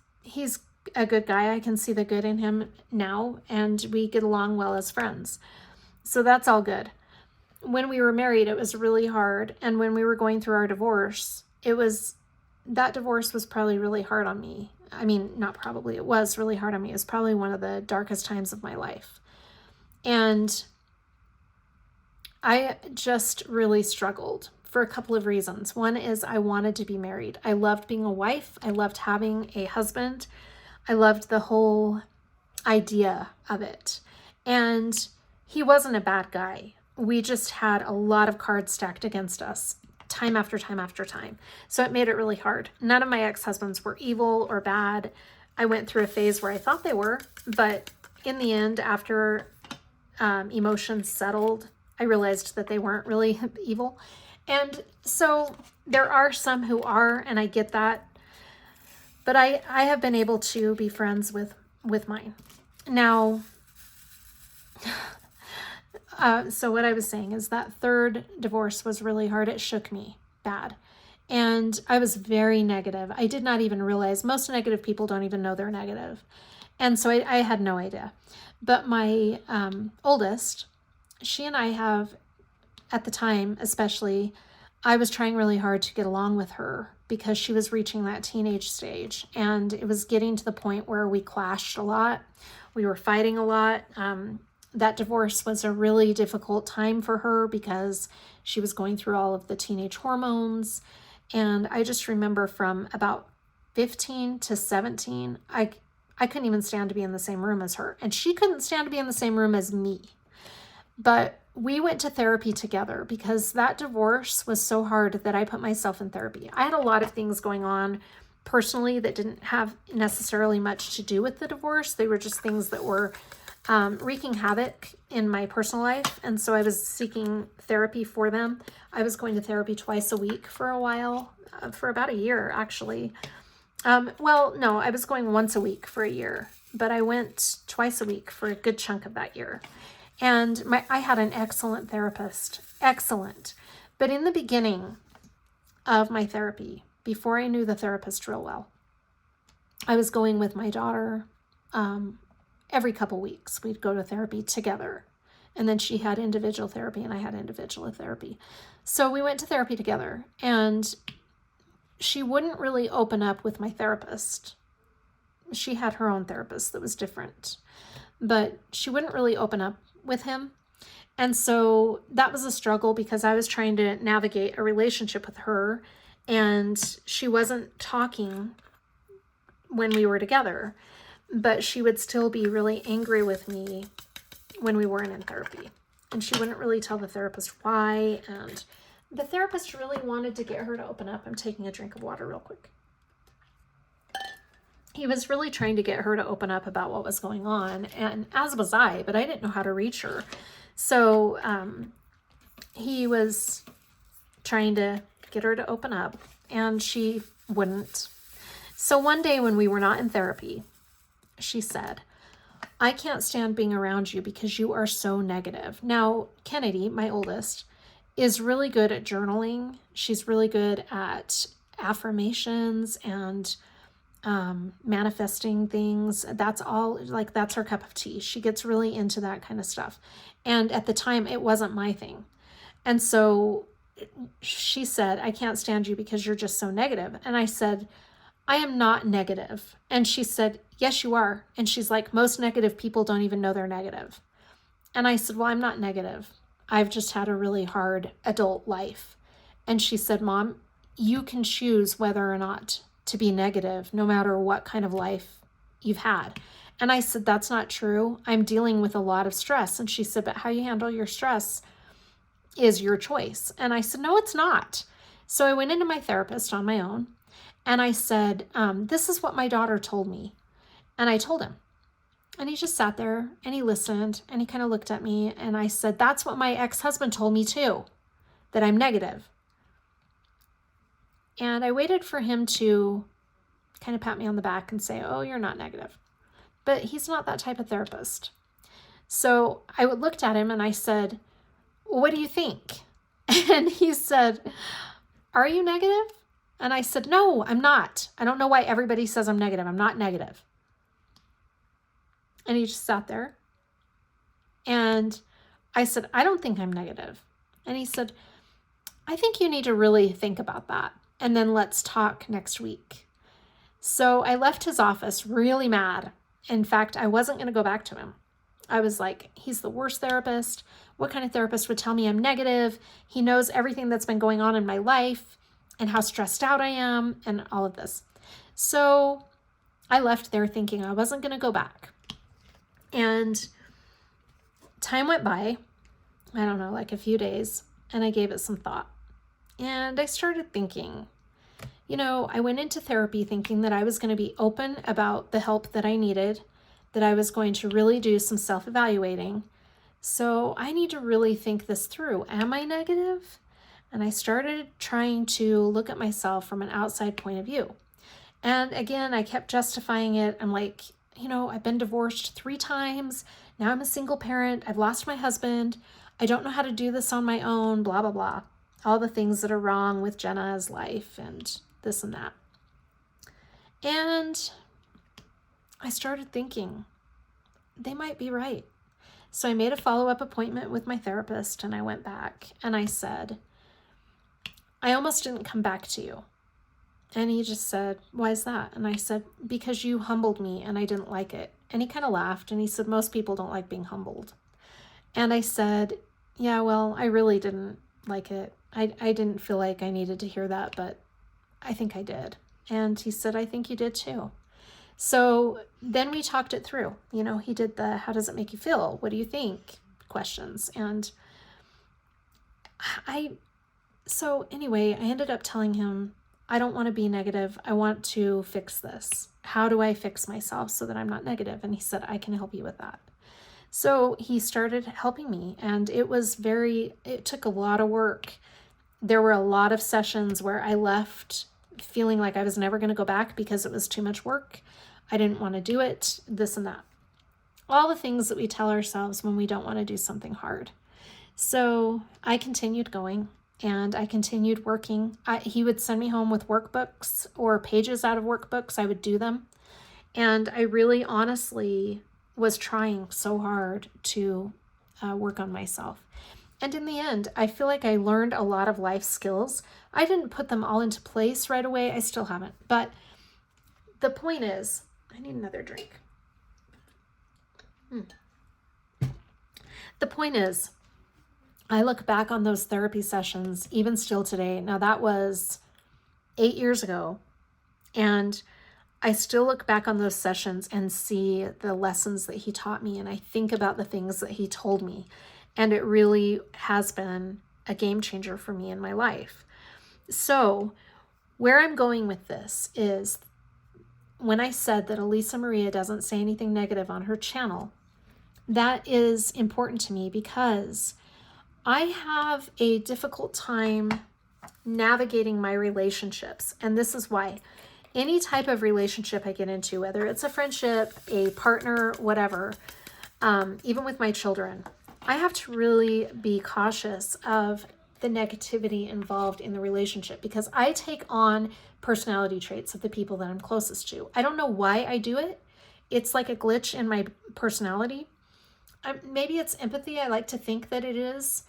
[SPEAKER 1] a good guy. I can see the good in him now, and we get along well as friends. So that's all good. When we were married, it was really hard. And when we were going through our divorce, that divorce was probably really hard on me. I mean, not probably, it was really hard on me. It was probably one of the darkest times of my life. And I just really struggled for a couple of reasons. One is I wanted to be married. I loved being a wife. I loved having a husband. I loved the whole idea of it. And he wasn't a bad guy. We just had a lot of cards stacked against us time after time after time. So it made it really hard. None of my ex-husbands were evil or bad. I went through a phase where I thought they were, but in the end, after emotions settled, I realized that they weren't really evil. And so there are some who are, and I get that. But I have been able to be friends with mine. Now, so what I was saying is that 3rd divorce was really hard. It shook me bad. And I was very negative. I did not even realize, most negative people don't even know they're negative. And so I had no idea. But my oldest, she and I have, at the time especially, I was trying really hard to get along with her because she was reaching that teenage stage. And it was getting to the point where we clashed a lot. We were fighting a lot. That divorce was a really difficult time for her because she was going through all of the teenage hormones. And I just remember from about 15 to 17, I couldn't even stand to be in the same room as her. And she couldn't stand to be in the same room as me. But we went to therapy together because that divorce was so hard that I put myself in therapy. I had a lot of things going on personally that didn't have necessarily much to do with the divorce. They were just things that were wreaking havoc in my personal life. And so I was seeking therapy for them. I was going to therapy twice a week for a while, for about a year, actually. Well, no, I was going once a week for a year, but I went twice a week for a good chunk of that year. And I had an excellent therapist, excellent. But in the beginning of my therapy, before I knew the therapist real well, I was going with my daughter every couple weeks. We'd go to therapy together. And then she had individual therapy and I had individual therapy. So we went to therapy together, and she wouldn't really open up with my therapist. She had her own therapist that was different, but she wouldn't really open up with him. And so that was a struggle because I was trying to navigate a relationship with her, and she wasn't talking when we were together, but she would still be really angry with me when we weren't in therapy. And she wouldn't really tell the therapist why. And the therapist really wanted to get her to open up. I'm taking a drink of water real quick. He was really trying to get her to open up about what was going on, and as was I, but I didn't know how to reach her. So he was trying to get her to open up, and she wouldn't. So one day when we were not in therapy, she said, "I can't stand being around you because you are so negative." Now, Kennedy, my oldest, is really good at journaling. She's really good at affirmations and manifesting things. That's all, like, that's her cup of tea. She gets really into that kind of stuff. And at the time, it wasn't my thing. And so she said, "I can't stand you because you're just so negative." And I said, "I am not negative." And she said, "Yes, you are." And she's like, "Most negative people don't even know they're negative." And I said, "Well, I'm not negative. I've just had a really hard adult life." And she said, "Mom, you can choose whether or not to be negative, no matter what kind of life you've had." And I said, "That's not true. I'm dealing with a lot of stress." And she said, "But how you handle your stress is your choice." And I said, "No, it's not." So I went into my therapist on my own, and I said, "This is what my daughter told me." And I told him. And he just sat there and he listened and he kind of looked at me, and I said, "That's what my ex-husband told me too, that I'm negative." And I waited for him to kind of pat me on the back and say, "Oh, you're not negative." But he's not that type of therapist. So I looked at him and I said, "Well, what do you think?" And he said, "Are you negative?" And I said, "No, I'm not. I don't know why everybody says I'm negative. I'm not negative." And he just sat there. And I said, "I don't think I'm negative." And he said, "I think you need to really think about that. And then let's talk next week." So I left his office really mad. In fact, I wasn't going to go back to him. I was like, he's the worst therapist. What kind of therapist would tell me I'm negative? He knows everything that's been going on in my life and how stressed out I am and all of this. So I left there thinking I wasn't going to go back. And time went by, I don't know, like a few days, and I gave it some thought. And I started thinking, I went into therapy thinking that I was going to be open about the help that I needed, that I was going to really do some self-evaluating. So I need to really think this through. Am I negative? And I started trying to look at myself from an outside point of view. And again, I kept justifying it. I'm like, I've been divorced 3 times. Now I'm a single parent. I've lost my husband. I don't know how to do this on my own, blah, blah, blah. All the things that are wrong with Jenna's life and this and that. And I started thinking, they might be right. So I made a follow-up appointment with my therapist, and I went back and I said, "I almost didn't come back to you." And he just said, "Why is that?" And I said, "Because you humbled me and I didn't like it." And he kind of laughed and he said, "Most people don't like being humbled." And I said, "Yeah, well, I really didn't like it. I didn't feel like I needed to hear that, but I think I did." And he said, "I think you did too." So then we talked it through. He did the "how does it make you feel? What do you think?" questions. And so anyway, I ended up telling him, I don't want to be negative. I want to fix this. How do I fix myself so that I'm not negative? And he said, "I can help you with that." So he started helping me, and it took a lot of work. There were a lot of sessions where I left feeling like I was never going to go back because it was too much work. I didn't want to do it, this and that. All the things that we tell ourselves when we don't want to do something hard. So I continued going and I continued working. He would send me home with workbooks or pages out of workbooks. I would do them. And I really honestly was trying so hard to work on myself. And in the end, I feel like I learned a lot of life skills. I didn't put them all into place right away. I still haven't. But the point is, I need another drink. The point is, I look back on those therapy sessions, even still today. Now, that was 8 years ago. And I still look back on those sessions and see the lessons that he taught me. And I think about the things that he told me. And it really has been a game changer for me in my life. So where I'm going with this is, when I said that Elisa Maria doesn't say anything negative on her channel, that is important to me because I have a difficult time navigating my relationships. And this is why. Any type of relationship I get into, whether it's a friendship, a partner, whatever, even with my children, I have to really be cautious of the negativity involved in the relationship because I take on personality traits of the people that I'm closest to. I don't know why I do it. It's like a glitch in my personality. Maybe it's empathy. I like to think that it is,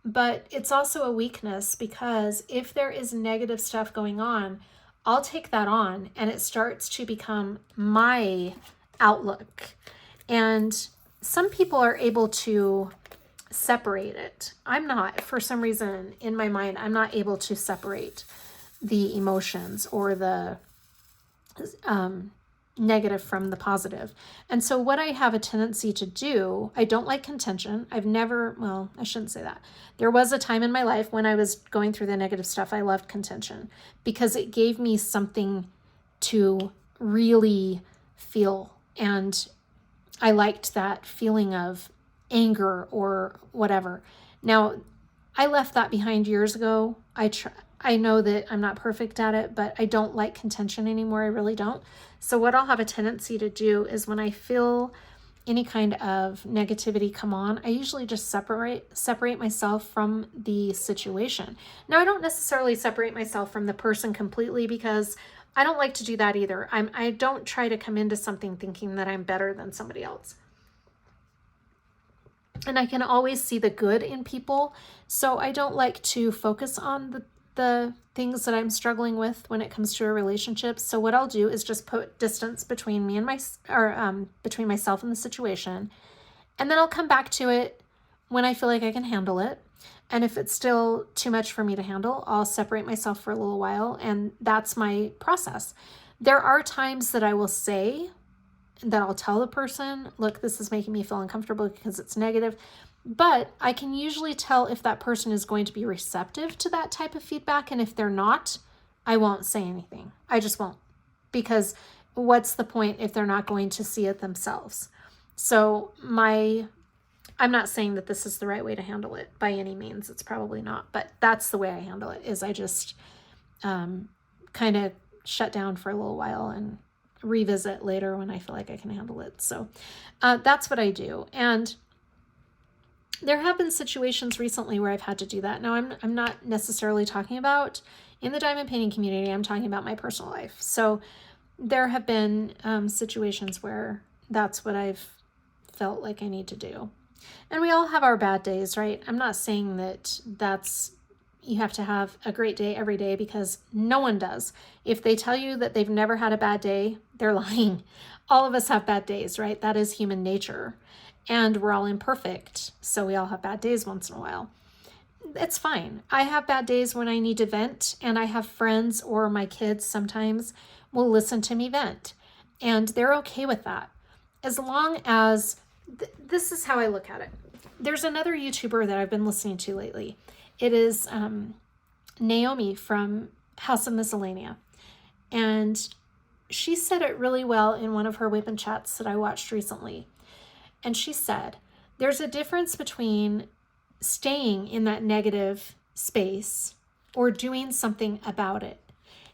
[SPEAKER 1] but it's also a weakness because if there is negative stuff going on, I'll take that on and it starts to become my outlook. And some people are able to separate it. I'm not, for some reason in my mind, I'm not able to separate the emotions or the negative from the positive. And so what I have a tendency to do, I don't like contention. Well, I shouldn't say that. There was a time in my life when I was going through the negative stuff, I loved contention because it gave me something to really feel. And I liked that feeling of anger or whatever. Now, I left that behind years ago. I know that I'm not perfect at it, but I don't like contention anymore. I really don't. So what I'll have a tendency to do is when I feel any kind of negativity come on, I usually just separate myself from the situation. Now, I don't necessarily separate myself from the person completely because I don't like to do that either. I don't try to come into something thinking that I'm better than somebody else. And I can always see the good in people. So I don't like to focus on the things that I'm struggling with when it comes to a relationship. So what I'll do is just put distance between me and between myself and the situation. And then I'll come back to it when I feel like I can handle it. And if it's still too much for me to handle, I'll separate myself for a little while. And that's my process. There are times that I will say that I'll tell the person, look, this is making me feel uncomfortable because it's negative. But I can usually tell if that person is going to be receptive to that type of feedback. And if they're not, I won't say anything. I just won't. Because what's the point if they're not going to see it themselves? So I'm not saying that this is the right way to handle it by any means. It's probably not. But that's the way I handle it, is I just kind of shut down for a little while and revisit later when I feel like I can handle it. So that's what I do. And there have been situations recently where I've had to do that. Now, I'm not necessarily talking about in the diamond painting community. I'm talking about my personal life. So there have been situations where that's what I've felt like I need to do. And we all have our bad days, right? I'm not saying that you have to have a great day every day, because no one does. If they tell you that they've never had a bad day, they're lying. All of us have bad days, right? That is human nature. And we're all imperfect, so we all have bad days once in a while. It's fine. I have bad days when I need to vent, and I have friends or my kids sometimes will listen to me vent, and they're okay with that. As long as, this is how I look at it. There's another YouTuber that I've been listening to lately. It is Naomi from House of Miscellania, and she said it really well in one of her WIP and Chats that I watched recently. And she said, There's a difference between staying in that negative space or doing something about it.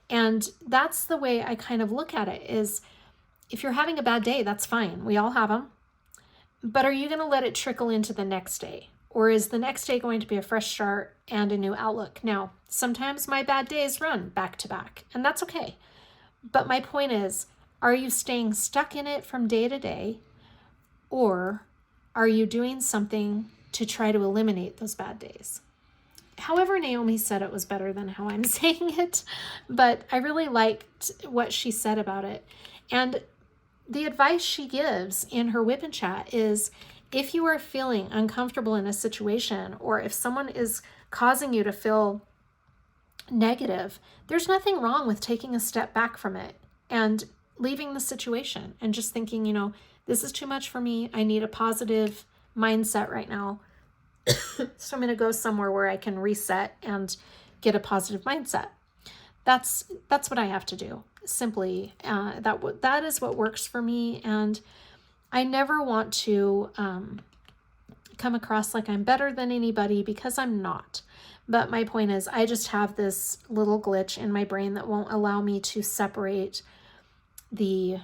[SPEAKER 1] And that's the way I kind of look at it is, if you're having a bad day, that's fine. We all have them. But are you going to let it trickle into the next day? Or is the next day going to be a fresh start and a new outlook? Now, sometimes my bad days run back to back, and that's okay. But my point is, are you staying stuck in it from day to day? Or are you doing something to try to eliminate those bad days? However, Naomi said it was better than how I'm saying it, but I really liked what she said about it. And the advice she gives in her WIP and Chat is, if you are feeling uncomfortable in a situation, or if someone is causing you to feel negative, there's nothing wrong with taking a step back from it and leaving the situation and just thinking, you know, this is too much for me. I need a positive mindset right now. So I'm going to go somewhere where I can reset and get a positive mindset. That's what I have to do. Simply, that is what works for me. And I never want to come across like I'm better than anybody, because I'm not. But my point is, I just have this little glitch in my brain that won't allow me to separate the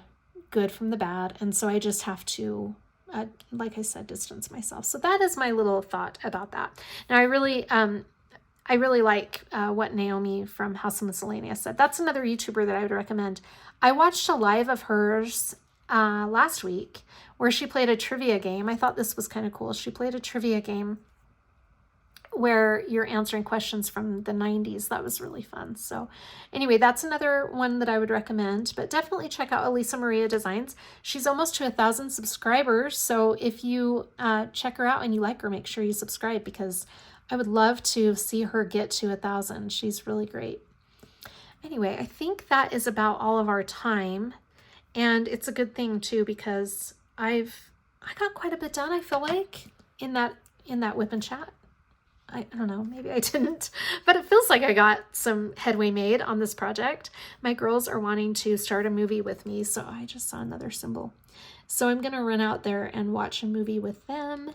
[SPEAKER 1] good from the bad. And so I just have to, like I said, distance myself. So that is my little thought about that. Now, I really like what Naomi from House of Miscellania said. That's another YouTuber that I would recommend. I watched a live of hers last week where she played a trivia game. I thought this was kind of cool. She played a trivia game where you're answering questions from the 90s. That was really fun. So anyway, that's another one that I would recommend, but definitely check out Elisa Maria Designs. She's almost to 1,000 subscribers. So if you check her out and you like her, make sure you subscribe, because I would love to see her get to 1,000. She's really great. Anyway, I think that is about all of our time. And it's a good thing too, because I got quite a bit done, I feel like, in that WIP and Chat. I don't know, maybe I didn't, but it feels like I got some headway made on this project. My girls are wanting to start a movie with me, so I just saw another symbol. So I'm going to run out there and watch a movie with them.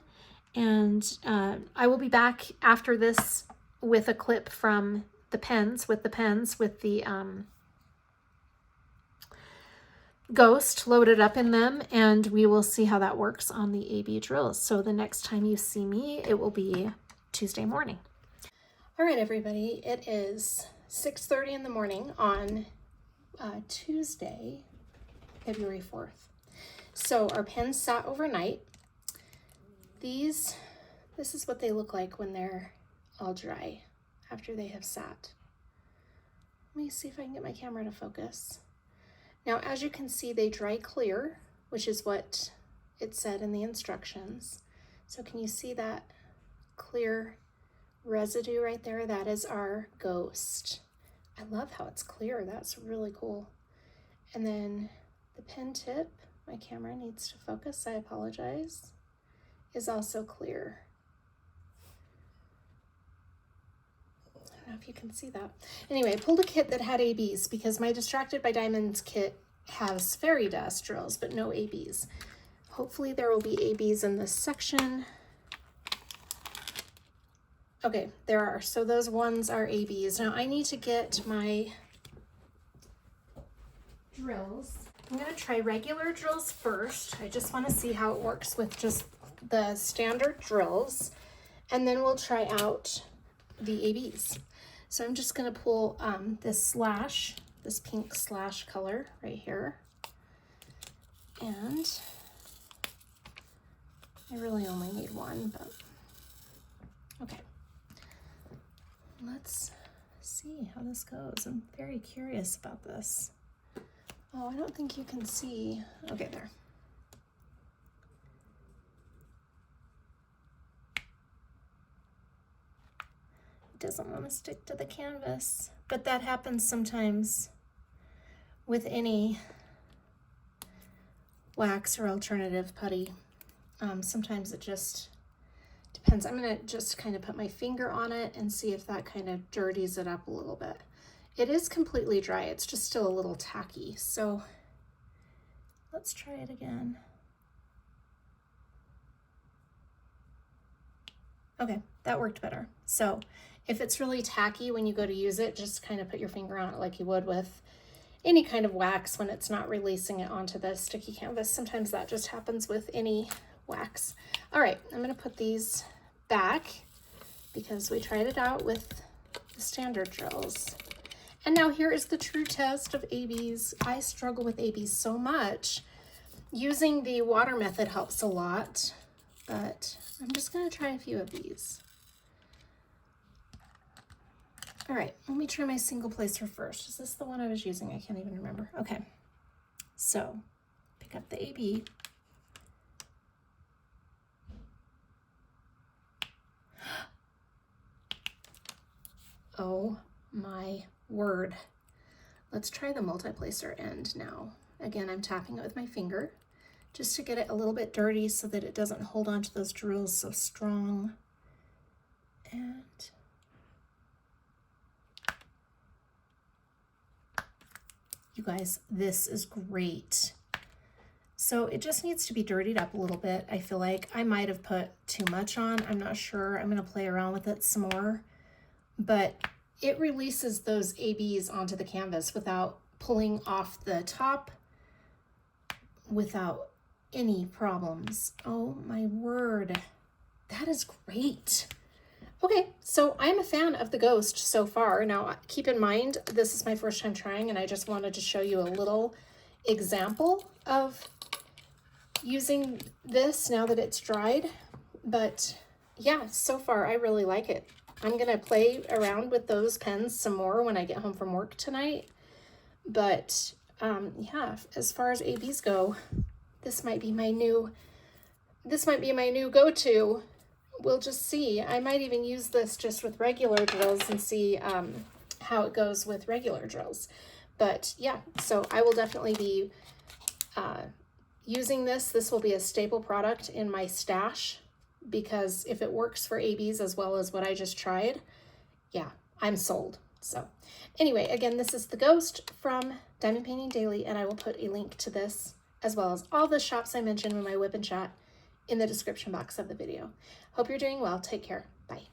[SPEAKER 1] And I will be back after this with a clip from the pens, with the ghost loaded up in them, and we will see how that works on the AB drills. So the next time you see me, it will be Tuesday morning. All right, everybody, it is 6:30 in the morning on Tuesday, February 4th. So our pens sat overnight. This is what they look like when they're all dry after they have sat. Let me see if I can get my camera to focus. Now, as you can see, they dry clear, which is what it said in the instructions. So can you see that clear residue right there? That is our ghost. I love how it's clear. That's really cool. And then the pen tip, my camera needs to focus, I apologize, is also clear. I don't know if you can see that. Anyway, I pulled a kit that had ABs because my Distracted by Diamonds kit has fairy dust drills, but no ABs. Hopefully there will be ABs in this section. Okay, there are. So those ones are ABs. Now I need to get my drills. I'm going to try regular drills first. I just want to see how it works with just the standard drills, and then we'll try out the ABs. So I'm just going to pull this pink slash color right here, and I really only need one, but okay. Let's see how this goes. I'm very curious about this. Oh, I don't think you can see. Okay, there. It doesn't want to stick to the canvas, but that happens sometimes with any wax or alternative putty. Sometimes it just depends. I'm going to just kind of put my finger on it and see if that kind of dirties it up a little bit. It is completely dry. It's just still a little tacky. So let's try it again. Okay, that worked better. So if it's really tacky when you go to use it, just kind of put your finger on it like you would with any kind of wax when it's not releasing it onto the sticky canvas. Sometimes that just happens with any wax. All right, I'm gonna put these back because we tried it out with the standard drills. And now here is the true test of ABs. I struggle with ABs so much. Using the water method helps a lot, but I'm just gonna try a few of these. All right, let me try my single placer first. Is this the one I was using? I can't even remember. Okay, so pick up the AB. Oh my word. Let's try the multi-placer end now. Again, I'm tapping it with my finger just to get it a little bit dirty so that it doesn't hold on to those drills so strong. And you guys, this is great. So it just needs to be dirtied up a little bit. I feel like I might have put too much on. I'm not sure. I'm gonna play around with it some more, but it releases those ABs onto the canvas without pulling off the top, without any problems. Oh my word, that is great. Okay, so I'm a fan of the Ghost so far. Now, keep in mind, this is my first time trying, and I just wanted to show you a little example of using this now that it's dried. But yeah, so far I really like it. I'm gonna play around with those pens some more when I get home from work tonight. But yeah, as far as ABs go, this might be my new go-to. We'll just see. I might even use this just with regular drills and see how it goes with regular drills. But yeah, so I will definitely be using this. This will be a staple product in my stash, because if it works for ABs as well as what I just tried, yeah, I'm sold. So anyway, again, this is the Ghost from Diamond Painting Daily, and I will put a link to this as well as all the shops I mentioned in my WIP and Chat in the description box of the video. Hope you're doing well. Take care. Bye.